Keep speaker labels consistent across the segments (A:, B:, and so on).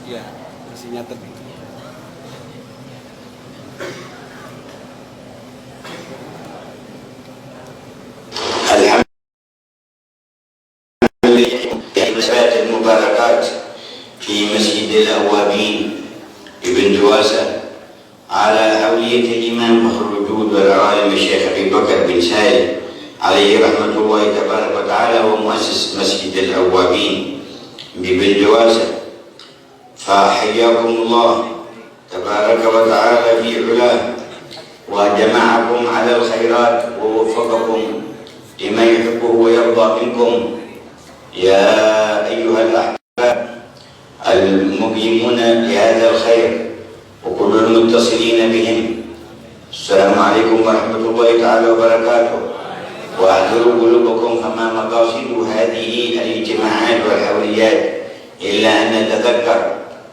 A: Iya, masih nyatet.
B: المباركات في مسجد الأوابين ابن جواسة على حولية الإمام فخر الوجود والعالم الشيخ أبي بكر بن سالم عليه رحمة الله تبارك وتعالى ومؤسس مسجد الأوابين بابن جواسة، فحياكم الله تبارك وتعالى في علاه وجمعكم على الخيرات ووفقكم لما يحبه ويرضى منكم يا أيها الأحباب المقيمون لهذا الخير وكل المتصلين بهم. السلام عليكم ورحمة الله تعالى وبركاته. وأحضروا قلوبكم فما مقاصد هذه الاجتماعات والحوليات إلا أن نتذكر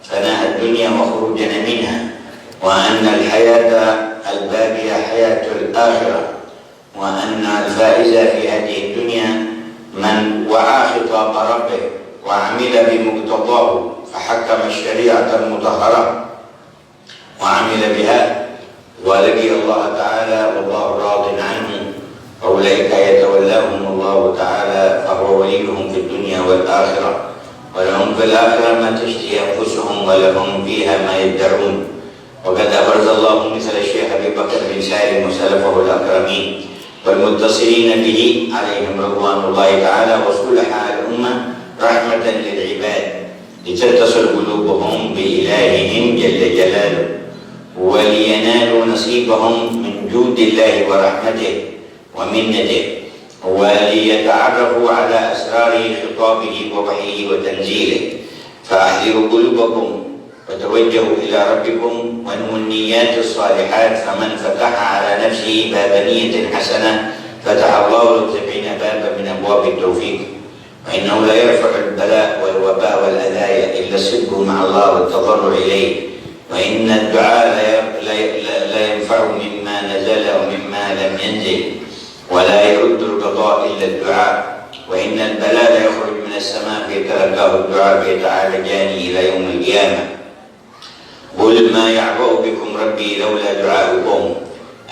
B: فناء الدنيا وخروجنا منها، وأن الحياة الباقية حياة الآخرة، وأن الفائز في هذه الدنيا من وعى خطاب ربه وعمل بمقتضاه فحكم الشريعة المطهرة وعمل بها ولقي الله تعالى والله راض عنه، أولئك يتولاهم الله تعالى فهو وليهم في الدنيا والآخرة، ولهم في الآخرة ما تشتهي أنفسهم ولهم فيها ما يدعون. وقد أبرز الله مثل الشيخ أبي بكر بن سالم وسلفه الأكرمين والمتصلين به عليهم رضوان الله تعالى وصلحاء الأمة رحمة للعباد لتتصل قلوبهم بإلههم جل جلاله ولينالوا نصيبهم من جود الله ورحمته ومنته وليتعرفوا على أسرار خطابه ووحيه وتنزيله. فأحذروا قلوبكم وتوجهوا إلى ربكم وانموا النيات الصالحات، فمن فتح على نفسه باب نية حسنة فتح الله له 70 بابا من أبواب التوفيق. وإنه لا يرفع البلاء والوباء والأذايا إلا الصدق مع الله والتضرع إليه، وإن الدعاء لا ينفع مما نزل ومما لم ينزل، ولا يرد القضاء إلا الدعاء، وإن البلاء لا يخرج من السماء فيتلقاه الدعاء فيتعالجان إلى يوم القيامة. قل ما يعبأ بكم ربي لولا دعاؤكم.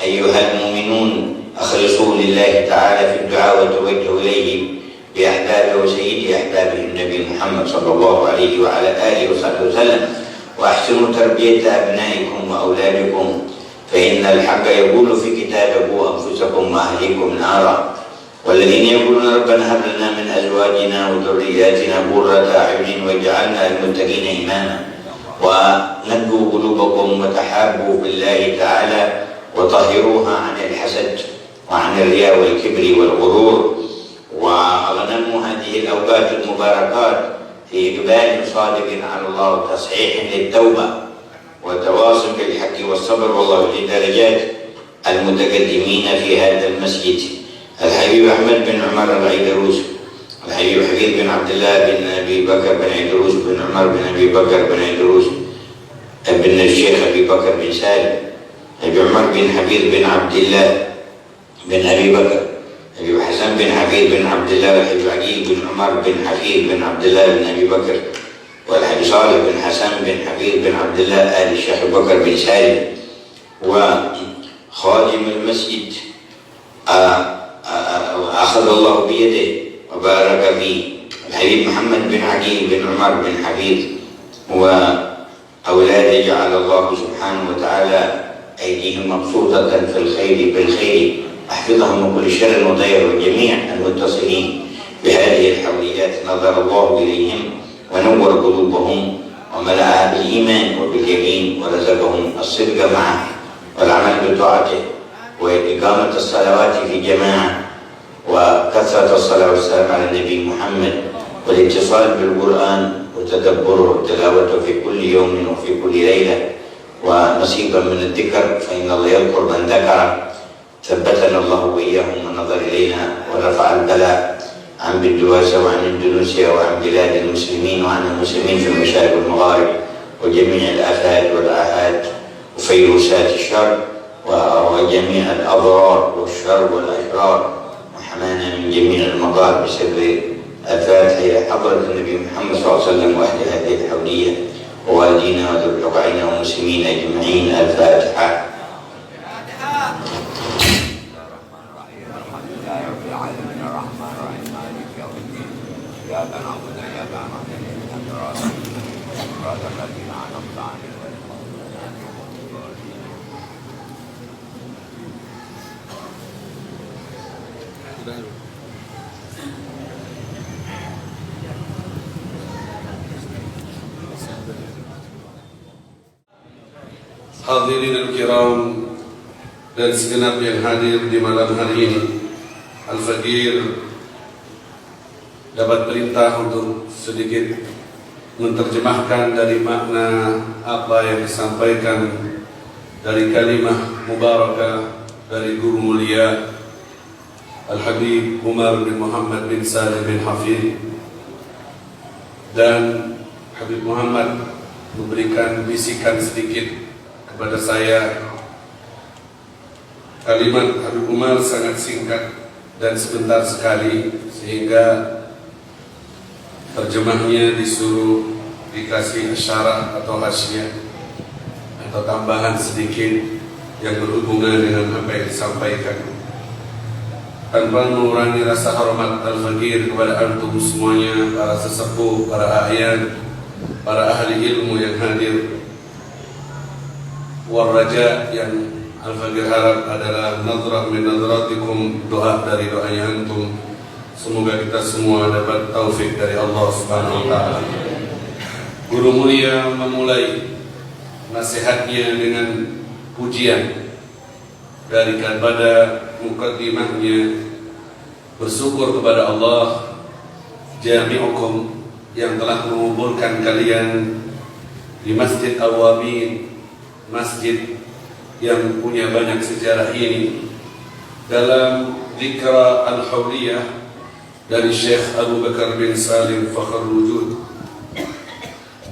B: أيها المؤمنون أخلصوا لله تعالى في الدعاء وتوجهوا إليه بأحبابه وسيد أحبابه النبي محمد صلى الله عليه وعلى آله وصحبه وسلم، وأحسنوا تربية أبنائكم وأولادكم، فإن الحق يقول في كتابه أنفسكم وأهليكم نارا، والذين يقولون ربنا هب لنا من أزواجنا وذرياتنا قرة أعين واجعلنا للمتقين إماما. ونقوا قلوبكم وتحابوا بالله تعالى وطهروها عن الحسد وعن الرياء والكبر والغرور، واغنموا هذه الأوقات المباركات في إقبال صادق على الله وتصحيح للتوبة وتواصل بالحق والصبر، والله لدرجات المتقدمين في هذا المسجد الحبيب أحمد بن عمر العيدروس، الحبيب حفيظ بن عبد الله بن أبي بكر بن عيدروس بن عمر بن أبي بكر بن عيدروس ابن الشيخ أبي بكر بن سالم، أبي عمر بن حفيظ بن عبد الله بن أبي بكر، أبي حسن بن حفيظ بن عبد الله، والحبيب عقيل بن عمر بن حفيظ بن عبد الله بن أبي بكر، والحبيب صالح بن حسن بن حفيظ بن عبد الله آل الشيخ أبي بكر بن سالم، وخادم المسجد أخذ الله بيده وبارك فيه الحبيب محمد بن عقيل بن عمر بن حفيظ، وأولاد جعل الله سبحانه وتعالى أيديهم مبسوطة في الخير بالخير، أحفظهم من كل شر وضير، وجميع المتصلين بهذه الحوليات نظر الله إليهم ونور قلوبهم وملأها بالإيمان وباليقين، ورزقهم الصدق معه والعمل بطاعته وإقامة الصلوات في جماعة وكثرة الصلاة والسلام على النبي محمد والاتصال بالقرآن وتدبره وتلاوته في كل يوم وفي كل ليلة، ونصيبا من الذكر، فإن الله يذكر من ذكره، ثبتنا الله وإياهم والنظر إلينا ورفع البلاء عن بالدواسة وعن إندونيسيا وعن بلاد المسلمين وعن المسلمين في المشارق والمغارب وجميع الآفات والآحاد وفيروسات الشر وجميع الأضرار والشر والأشرار وحمانا من جميع المضار بسر الفاتحة إلى حضرة النبي محمد صلى الله عليه وسلم وأهل هذه الحولية ووالدينا وذرياتنا والمسلمين أجمعين. الفاتحة.
A: Hadirin al-kiram dan segenap yang hadir di malam hari ini, Al-Faqir dapat perintah untuk sedikit menerjemahkan dari makna apa yang disampaikan dari kalimah mubarakah dari guru mulia Al-Habib Umar bin Muhammad bin Salim bin Hafid. Dan Habib Muhammad memberikan bisikan sedikit kepada saya. Kalimat Habib Umar sangat singkat dan sebentar sekali, sehingga terjemahnya disuruh dikasih syarah atau hasyiah atau tambahan sedikit yang berhubungan dengan apa yang disampaikan. Tanpa mengurangi rasa hormat Al-Faqir kepada antum semuanya, para sesepuh, para a'yan, para ahli ilmu yang hadir, warraja yang Al-Faqir harap adalah nadrah min nadratikum, doa dari doanya antum. Semoga kita semua dapat taufik dari Allah Subhanahu wa taala. Guru mulia memulai nasihatnya dengan pujian daripada mukaddimahnya, bersyukur kepada Allah jami'ukum yang telah mengumpulkan kalian di Masjid Al-Wabin, masjid yang punya banyak sejarah ini, dalam Zikra Al-Hawliyah dari Syekh Abu Bakar bin Salim Fakhr Wujud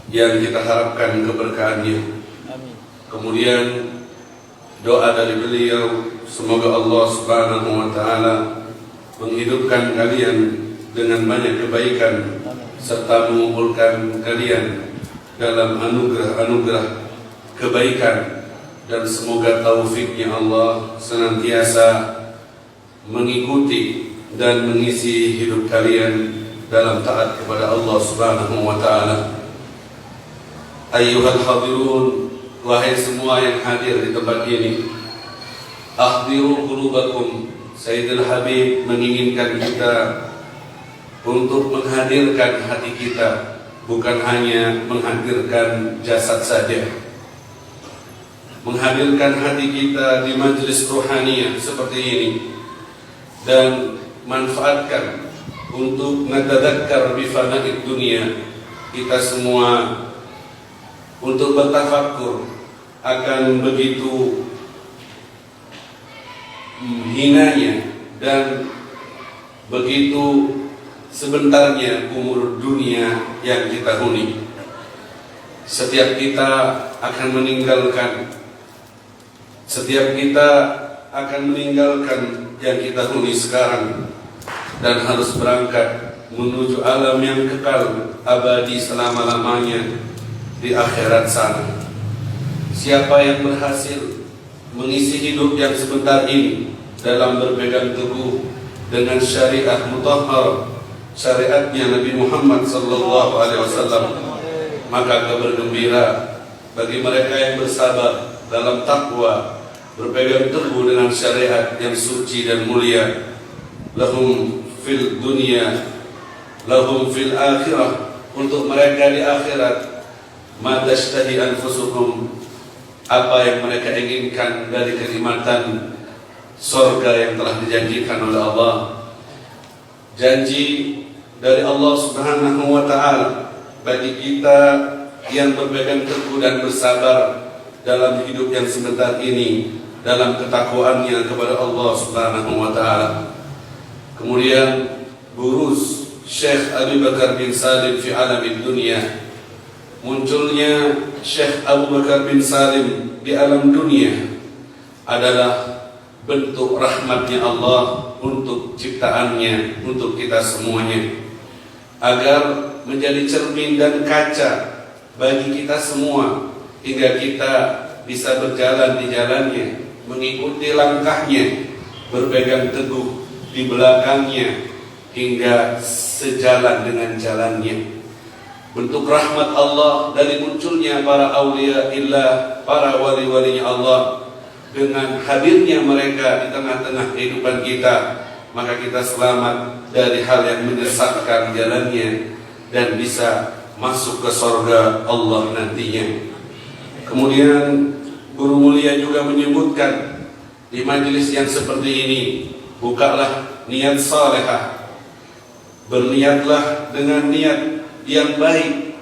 A: yang kita harapkan keberkahannya. Kemudian doa dari beliau, semoga Allah Subhanahu wa taala menghidupkan kalian dengan banyak kebaikan serta mengumpulkan kalian dalam anugerah-anugerah kebaikan, dan semoga taufiknya Allah senantiasa mengikuti dan mengisi hidup kalian dalam taat kepada Allah Subhanahu wa taala. Ayyuhal hadirun, wahai semua yang hadir di tempat ini, ahdiru qulubakum. Sayyidul Habib menginginkan kita untuk menghadirkan hati kita, bukan hanya menghadirkan jasad saja. Menghadirkan hati kita di majelis ruhaniyah seperti ini, dan manfaatkan untuk natadakkar bi fana'id dunia, kita semua untuk bertafakkur akan begitu hinanya dan begitu sebentarnya umur dunia yang kita huni. Setiap kita akan meninggalkan yang kita huni sekarang, dan harus berangkat menuju alam yang kekal abadi selama-lamanya di akhirat sana. Siapa yang berhasil mengisi hidup yang sebentar ini dalam berpegang teguh dengan syariat mutahhar, syariatnya Nabi Muhammad sallallahu alaihi wasallam, maka kabar gembira bagi mereka yang bersabar dalam takwa, berpegang teguh dengan syariat yang suci dan mulia. Lahum fil dunya, lahum fil akhirah, untuk mereka di akhirat, ma tashtahi anfusukum, apa yang mereka inginkan dari kenikmatan surga yang telah dijanjikan oleh Allah. Janji dari Allah Subhanahu wa taala bagi kita yang berpegang teguh dan bersabar dalam hidup yang sebentar ini dalam ketakwaannya kepada Allah Subhanahu wa taala. Kemudian buruz Syekh Abu Bakar bin Salim fi alamid dunia. Munculnya Syekh Abu Bakar bin Salim di alam dunia adalah bentuk rahmatnya Allah untuk ciptaannya, untuk kita semuanya, agar menjadi cermin dan kaca bagi kita semua, hingga kita bisa berjalan di jalannya, mengikuti langkahnya, berpegang teguh di belakangnya, hingga sejalan dengan jalannya. Bentuk rahmat Allah dari munculnya para awliya illah, para wali-walinya Allah, dengan hadirnya mereka di tengah-tengah kehidupan kita, maka kita selamat dari hal yang menyesatkan jalannya dan bisa masuk ke surga Allah nantinya. Kemudian Guru Mulia juga menyebutkan di majelis yang seperti ini, bukalah niat salehah, berniatlah dengan niat yang baik,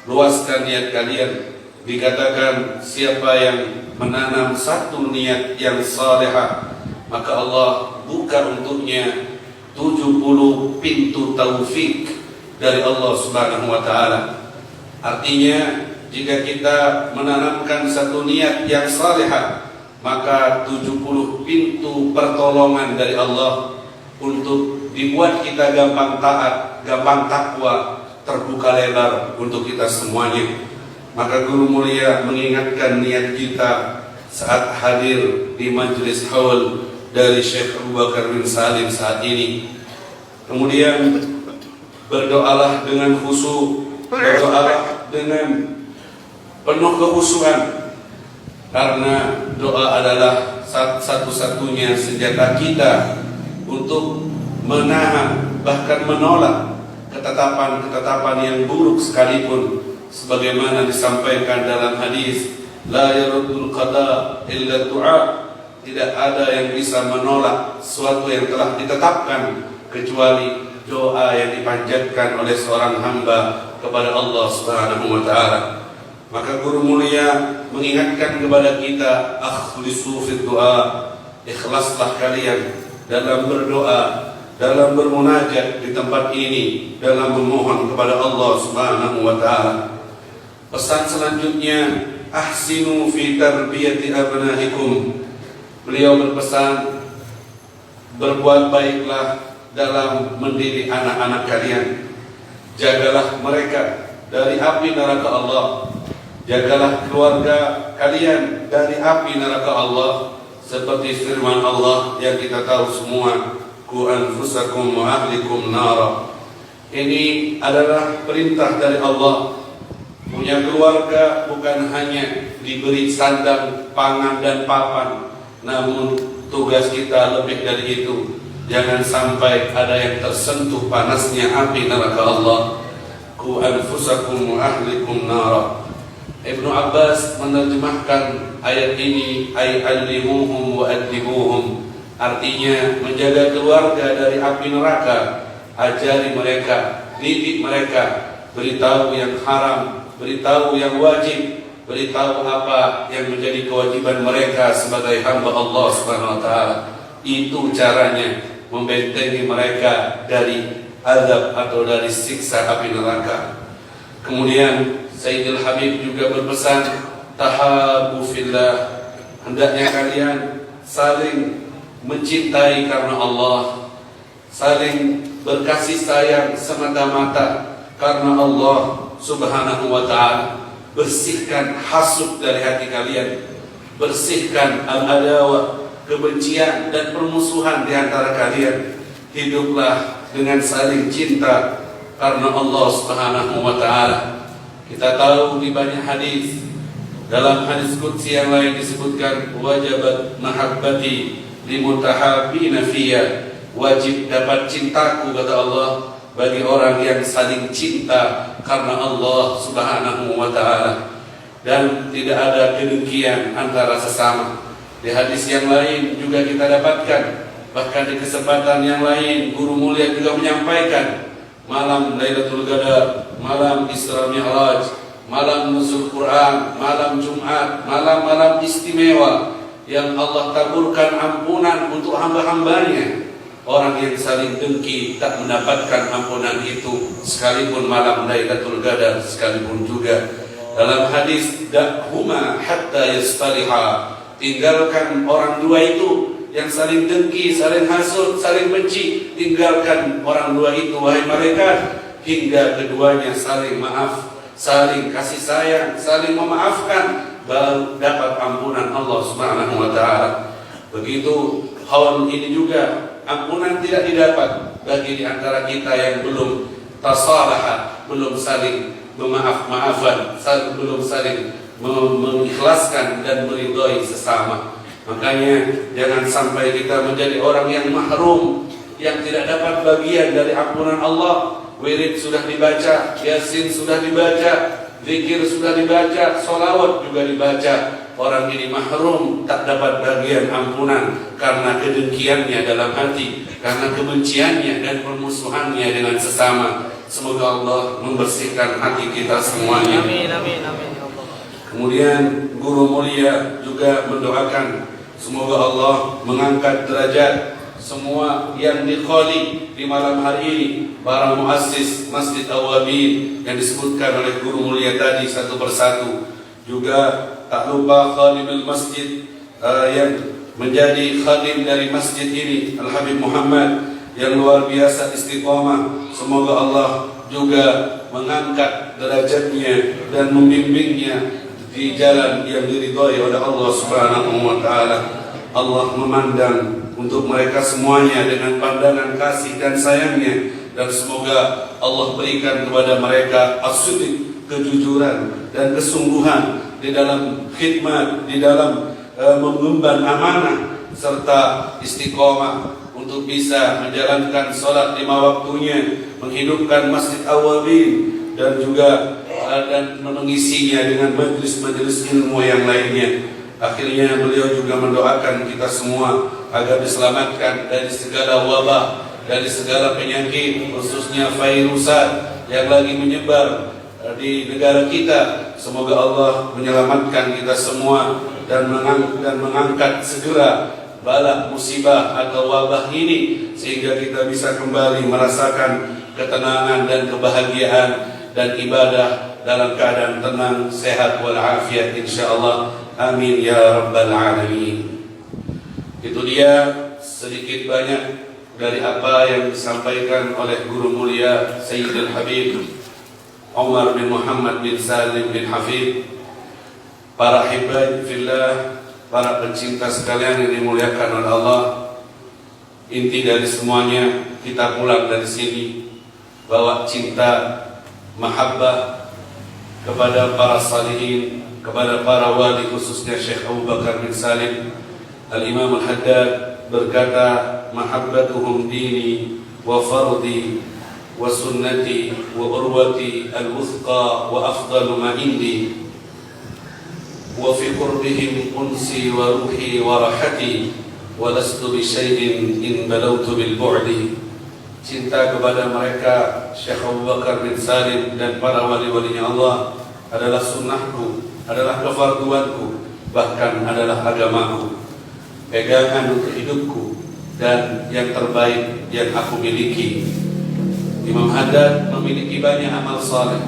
A: luaskan niat kalian. Dikatakan siapa yang menanam satu niat yang salehah, maka Allah buka untuknya 70 pintu taufik dari Allah Subhanahu wa taala. Artinya jika kita menanamkan satu niat yang salehah, maka 70 pintu pertolongan dari Allah untuk dibuat kita gampang taat, gampang takwa, terbuka lebar untuk kita semuanya. Maka Guru Mulia mengingatkan niat kita saat hadir di majelis haul dari Syekh Abu Bakar bin Salim saat ini. Kemudian berdoalah dengan khusyuk, berdoalah dengan penuh kekhusyukan, karena doa adalah satu-satunya senjata kita untuk menahan, bahkan menolak ketetapan-ketetapan yang buruk sekalipun, sebagaimana disampaikan dalam hadis, la yaruddul qada illa du'a, tidak ada yang bisa menolak sesuatu yang telah ditetapkan kecuali doa yang dipanjatkan oleh seorang hamba kepada Allah Subhanahu wa taala. Maka Guru Mulia mengingatkan kepada kita, akhlisu fid du'a, ikhlaslah kalian dalam berdoa, dalam bermunajat di tempat ini, dalam memohon kepada Allah Subhanahu wa taala. Pesan selanjutnya, ahsinu fi tarbiyati abnaikum. Beliau berpesan, berbuat baiklah dalam mendidik anak-anak kalian. Jagalah mereka dari api neraka Allah. Jagalah keluarga kalian dari api neraka Allah, seperti firman Allah yang kita tahu semua, ku anfusakum wa ahlikum nara. Ini adalah perintah dari Allah. Punya keluarga bukan hanya diberi sandang, pangan dan papan, namun tugas kita lebih dari itu. Jangan sampai ada yang tersentuh panasnya api neraka Allah. Ku anfusakum wa ahlikum nara. Ibnu Abbas menerjemahkan ayat ini, ay allimuhum wa addibuhum, artinya menjaga keluarga dari api neraka. Ajari mereka, didik mereka, beritahu yang haram, beritahu yang wajib, beritahu apa yang menjadi kewajiban mereka sebagai hamba Allah Subhanahu wa taala. Itu caranya membentengi mereka dari azab atau dari siksa api neraka. Kemudian Sayyidul Habib juga berpesan, tahabu fillah, hendaknya kalian saling mencintai karena Allah, saling berkasih sayang semata-mata karena Allah Subhanahu wa ta'ala. Bersihkan hasud dari hati kalian, bersihkan al-adawah, kebencian dan permusuhan di antara kalian. Hiduplah dengan saling cinta karena Allah Subhanahu wa ta'ala. Kita tahu di banyak hadis, dalam hadis qudsi yang lain disebutkan, wajabat mahabbati limutahabbina fiyya, wajib dapat cintaku kata Allah bagi orang yang saling cinta karena Allah Subhanahu wa ta'ala, dan tidak ada kedengkian antara sesama. Di hadis yang lain juga kita dapatkan, bahkan di kesempatan yang lain Guru Mulia juga menyampaikan, malam Lailatul Qadar, malam Isra Mi'raj, malam nuzul Quran, malam Jumat, malam-malam istimewa, yang Allah taburkan ampunan untuk hamba-hambanya. Orang yang saling dengki tak mendapatkan ampunan itu, sekalipun malam Lailatul Qadar sekalipun juga. Dalam hadis, da'huma hatta yastaliha, tinggalkan orang dua itu yang saling dengki, saling hasud, saling benci. Tinggalkan orang dua itu, wahai mereka, hingga keduanya saling maaf, saling kasih sayang, saling memaafkan, baru dapat ampunan Allah Subhanahu wa taala. Begitu haul ini juga, ampunan tidak didapat bagi di antara kita yang belum tasalaha, belum saling memaaf-maafan, belum saling mengikhlaskan dan meridhai sesama. Makanya jangan sampai kita menjadi orang yang mahrum, yang tidak dapat bagian dari ampunan Allah. Wirid sudah dibaca, Yasin sudah dibaca, zikir sudah dibaca, sholawat juga dibaca. Orang ini mahrum, tak dapat bagian ampunan karena kedengkiannya dalam hati, karena kebenciannya dan permusuhannya dengan sesama. Semoga Allah membersihkan hati kita semuanya.
C: Amin, amin, amin.
A: Kemudian guru mulia juga mendoakan semoga Allah mengangkat derajat semua yang dikholi di malam hari ini, para muassis Masjid Awwabin yang disebutkan oleh guru mulia tadi satu persatu. Juga tak lupa khadimul masjid yang menjadi khadim dari masjid ini, Al-Habib Muhammad, yang luar biasa istiqamah. Semoga Allah juga mengangkat derajatnya dan membimbingnya di jalan yang diridhai oleh Allah Subhanahu wa taala. Allah memandang untuk mereka semuanya dengan pandangan kasih dan sayangnya, dan semoga Allah berikan kepada mereka as-sidq, kejujuran dan kesungguhan di dalam khidmat, di dalam mengemban amanah, serta istiqomah untuk bisa menjalankan sholat 5 waktunya, menghidupkan Masjid Awwabin, dan juga dan mengisinya dengan majelis-majelis ilmu yang lainnya. Akhirnya beliau juga mendoakan kita semua agar diselamatkan dari segala wabah, dari segala penyakit, khususnya virusat yang lagi menyebar di negara kita. Semoga Allah menyelamatkan kita semua dan mengangkat segera bala musibah atau wabah ini, sehingga kita bisa kembali merasakan ketenangan dan kebahagiaan dan ibadah dalam keadaan tenang, sehat walafiat insyaallah. Amin ya rabbal alamin. Itu dia sedikit banyak dari apa yang disampaikan oleh guru mulia Sayyidul Habib Umar bin Muhammad bin Salim bin Hafid. Para hibai fillah, para pencinta sekalian yang dimuliakan oleh Allah, inti dari semuanya kita pulang dari sini bawa cinta, mahabbah kepada para salihin, kepada para wali, khususnya Syekh Abu Bakar bin Salim. Al-Imam Al-Haddad berkata, mahabbatuhum dini wa fardi wa sunnati wa urwati al-wuthqa wa afdalu ma indi wa fi qurbihim unsi wa ruhi wa rahati wa lastu bi syai'in in balawtu bil bu'di. Cinta kepada mereka, Syekh Abu Bakar bin Salim dan para wali-walinya Allah adalah sunnahku, adalah kefarduanku, bahkan adalah agamaku, pegangan untuk hidupku, dan yang terbaik yang aku miliki. Imam Haddad memiliki banyak amal saleh,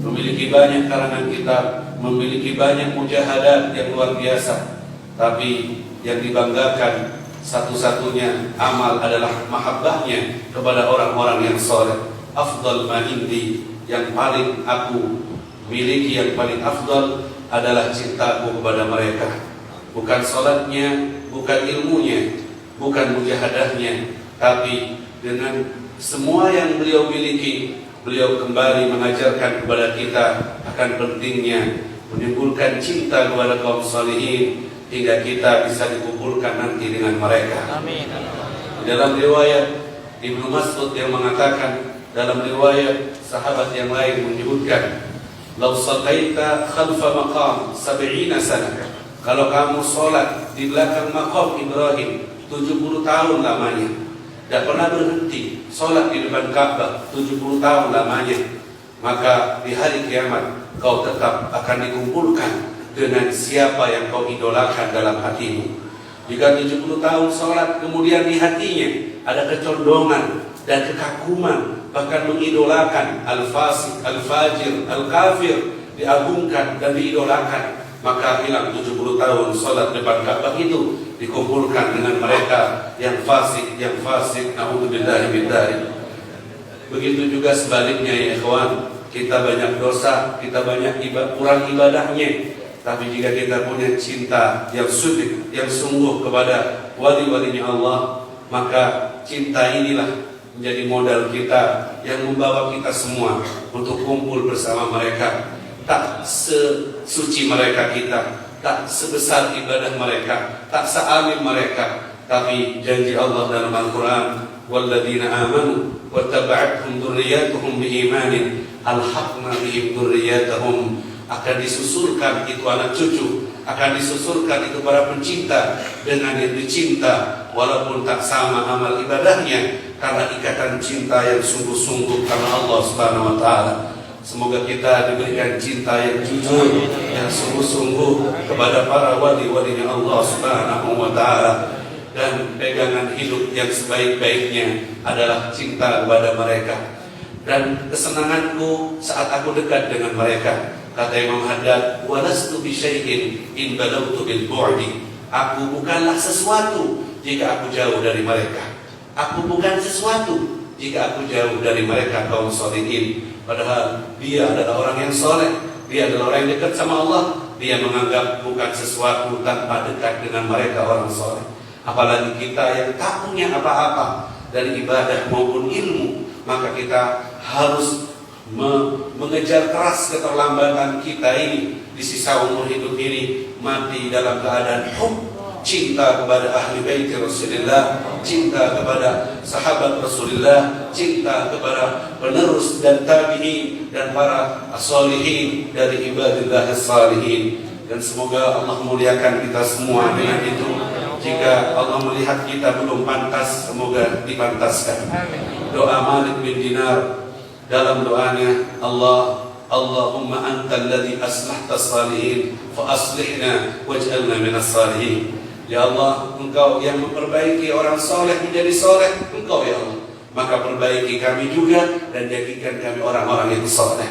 A: memiliki banyak karangan kitab, memiliki banyak mujahadat yang luar biasa, tapi yang dibanggakan satu-satunya amal adalah mahabbahnya kepada orang-orang yang saleh. Afdal ma indi, yang paling aku miliki, yang paling afdal adalah cintaku kepada mereka. Bukan salatnya, bukan ilmunya, bukan mujahadahnya, tapi dengan semua yang beliau miliki, beliau kembali mengajarkan kepada kita akan pentingnya menimbulkan cinta kepada kaum salihin, hingga kita bisa dikumpulkan nanti dengan mereka.
C: Amin.
A: Dalam riwayat Ibnu Mas'ud yang mengatakan, dalam riwayat sahabat yang lain menyebutkan, "Lau sallaita khalfa maqam 70 sanah." Kalau kamu sholat di belakang maqam Ibrahim 70 tahun lamanya, tidak pernah berhenti sholat di depan Ka'bah 70 tahun lamanya, maka di hari kiamat kau tetap akan dikumpulkan dengan siapa yang kau idolakan dalam hatimu. Jika 70 tahun sholat kemudian di hatinya ada kecondongan dan kekaguman, bahkan mengidolakan al-fasik, al-fajir, al-kafir, diagungkan dan diidolakan, maka hilang 70 tahun sholat depan Ka'bah itu, dikumpulkan dengan mereka yang fasik, na'udzubillahi min dzalik. Begitu juga sebaliknya ya ikhwan, kita banyak dosa, kita banyak kurang ibadahnya, tapi jika kita punya cinta yang sudik, yang sungguh kepada wali-walinya Allah, maka cinta inilah menjadi modal kita yang membawa kita semua untuk kumpul bersama mereka. Tak sesuci mereka kita, tak sebesar ibadah mereka, tak sealim mereka, tapi janji Allah dalam Al-Quran, walladzina amanu wattaba'athum dzurriyyatuhum biimanin alhaqna bihim dzurriyyatahum, akan disusulkan itu anak cucu, akan disusulkan itu para pencinta dengan yang dicinta, walaupun tak sama amal ibadahnya, karena ikatan cinta yang sungguh-sungguh karena Allah Subhanahu wa taala. Semoga kita diberikan cinta yang jujur, yang sungguh-sungguh kepada para wali-walinya Allah Subhanahu wa taala, dan pegangan hidup yang sebaik-baiknya adalah cinta kepada mereka. Dan kesenanganku saat aku dekat dengan mereka, kata Imam Haddad, walastu bi syai'in in balawtu bil bu'di. Aku bukanlah sesuatu jika aku jauh dari mereka. Aku bukan sesuatu jika aku jauh dari mereka kaum sholihin. Padahal dia adalah orang yang soleh, dia adalah orang yang dekat sama Allah. Dia menganggap bukan sesuatu tanpa dekat dengan mereka orang soleh. Apalagi kita yang tak punya apa-apa dari ibadah maupun ilmu, maka kita harus mengejar keras keterlambatan kita ini di sisa umur hidup ini, mati dalam keadaan cinta kepada ahli bait Rasulullah, cinta kepada sahabat Rasulullah, cinta kepada penerus dan tabi'in dan para sholihin dari ibadillah as-salihin. Dan semoga Allah muliakan kita semua dengan itu. Jika Allah melihat kita belum pantas, semoga dipantaskan. Doa Malik bin Dinar dalam doanya, Allahumma antal ladzi aslahta salihin fa aslihna waj'alna minas salihin. Ya Allah, Engkau yang memperbaiki orang soleh menjadi soleh, Engkau ya Allah, maka perbaiki kami juga dan jadikan kami orang-orang yang soleh.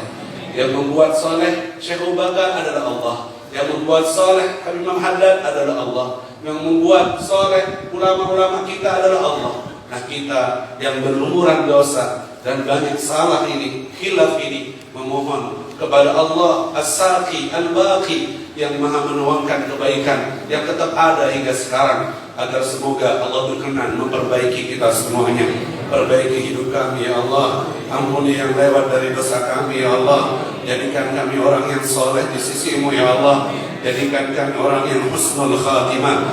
A: Yang membuat soleh Syekh Abu Bakar adalah Allah, yang membuat soleh Habib Imam Haddad adalah Allah, yang membuat soleh ulama-ulama kita adalah Allah. Nah, kita yang berlumuran dosa dan banyak salah ini, khilaf ini, memohon kepada Allah As-Saqi Al-Baqi yang maha menuangkan kebaikan yang tetap ada hingga sekarang, agar semoga Allah berkenan memperbaiki kita semuanya. Perbaiki hidup kami ya Allah, ampuni yang lewat dari dosa kami ya Allah, jadikan kami orang yang soleh di sisimu ya Allah, jadikan kami orang yang husnul khatimah,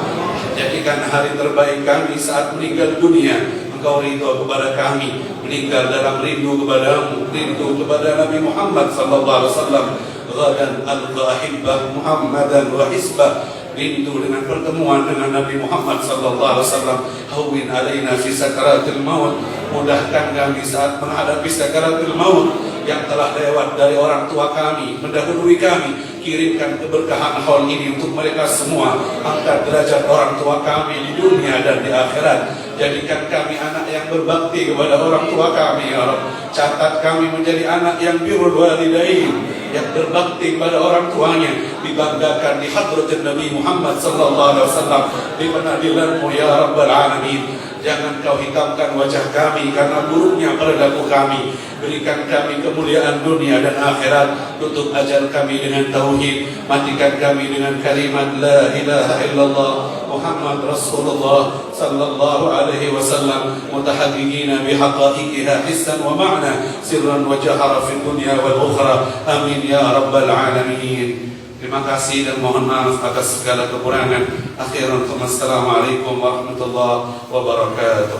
A: jadikan hari terbaik kami saat meninggal dunia. Engkau ridho kepada kami, meninggal dalam rindu kepadamu, rindu kepada Nabi Muhammad sallallahu alaihi wasallam. Ghadan al-ghahibbah Muhammadan wa hisbah, rindu dengan pertemuan dengan Nabi Muhammad sallallahu alaihi wasallam. Hawwin alaina fi sakaratil maut, mudahkan kami saat menghadapi sakaratul maut yang telah lewat dari orang tua kami, mendahului kami. Kirimkan keberkahan haul ini untuk mereka semua. Angkat derajat orang tua kami di dunia dan di akhirat. Jadikan kami anak yang berbakti kepada orang tua kami ya Rabb. Catat kami menjadi anak yang birrul walidain, yang berbakti kepada orang tuanya, dibanggakan di hadratin Nabi Muhammad sallallahu alaihi wasallam di pengadilan-Mu ya Rabbal alamin. Jangan Kau hitamkan wajah kami karena buruknya perilaku kami. Berikan kami kemuliaan dunia dan akhirat. Tutup ajal kami dengan tauhid. Matikan kami dengan kalimat la ilaha illallah Muhammad Rasulullah sallallahu alaihi wasallam, mutahaqqiqina bihaqa'iqiha hissan wa ma'na, sirran wa jahara fid dunya wal ukhra. Amin ya rabbal alamin. Terima kasih dan mohon maaf atas segala kekurangan. Akhiran, assalamualaikum warahmatullahi wabarakatuh.